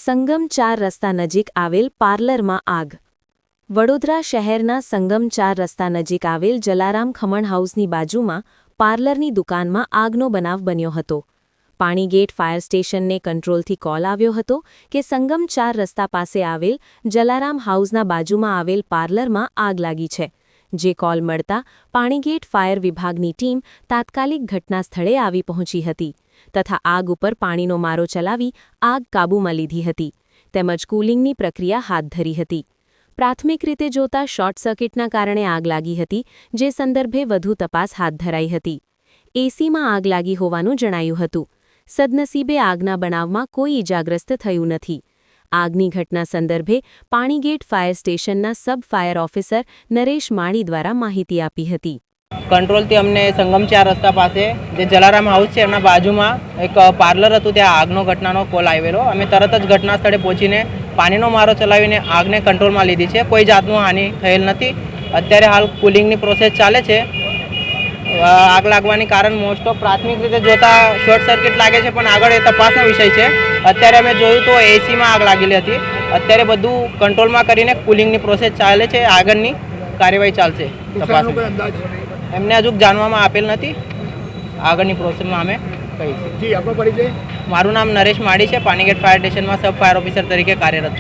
સંગમ 4 રસ્તા નજીક આવેલ પાર્લરમાં આગ. વડોદરા શહેરના સંગમ 4 રસ્તા નજીક આવેલ જલારામ ખમણ હાઉસની બાજુમાં પાર્લરની દુકાનમાં આગનો બનાવ બન્યો હતો. પાણીગેટ ફાયર સ્ટેશનને કંટ્રોલથી કોલ આવ્યો હતો કે સંગમ 4 રસ્તા પાસે આવેલ જલારામ હાઉસના બાજુમાં આવેલ પાર્લરમાં આગ લાગી છે. જે કોલ મળતા પાણીગેટ ફાયર વિભાગની ટીમ તાત્કાલિક ઘટના સ્થળે આવી પહોંચી હતી તથા આગ ઉપર પાણીનો મારો ચલાવી આગ કાબૂમાં લીધી હતી તેમજ કુલિંગની પ્રક્રિયા હાથ ધરી હતી. પ્રાથમિક રીતે જોતા શોર્ટ સર્કિટના કારણે આગ લાગી હતી, જે સંદર્ભે વધુ તપાસ હાથ ધરાઈ હતી. એસીમાં આગ લાગી હોવાનું જણાયું હતું. સદનસીબે આગના બનાવમાં કોઈ ઇજાગ્રસ્ત થયું નથી. આગની ઘટના સંદર્ભે પાણીગેટ ફાયર સ્ટેશનના સબ ફાયર ઓફિસર નરેશ માળી દ્વારા માહિતી આપી હતી. કંટ્રોલથી અમને સંગમ 4 રસ્તા પાસે જે જલારામ હાઉસ છે એમના બાજુમાં એક પાર્લર હતું, ત્યાં આગનો ઘટનાનો કોલ આવેલો. અમે તરત જ ઘટના સ્થળે પહોંચીને પાણીનો મારો ચલાવીને આગને કંટ્રોલમાં લીધી છે. કોઈ જાતનું હાનિ થયેલ નથી. અત્યારે હાલ કુલિંગની પ્રોસેસ ચાલે છે. આગ લાગવાની કારણ મોસ્ટ ઓફ પ્રાથમિક રીતે જોતા શોર્ટ સર્કિટ લાગે છે, પણ આગળ એ તપાસનો વિષય છે. અત્યારે અમે જોયું તો એસીમાં આગ લાગેલી હતી. અત્યારે બધું કંટ્રોલમાં કરીને કુલિંગની પ્રોસેસ ચાલે છે. આગળની કાર્યવાહી ચાલશે. તપાસ એમને હજુ જાણવામાં આપેલ નથી. આગળની પ્રોસેસમાં અમે કહીશું. મારું નામ નરેશ માળી છે. પાણીગેટ ફાયર સ્ટેશનમાં સબ ફાયર ઓફિસર તરીકે કાર્યરત છું.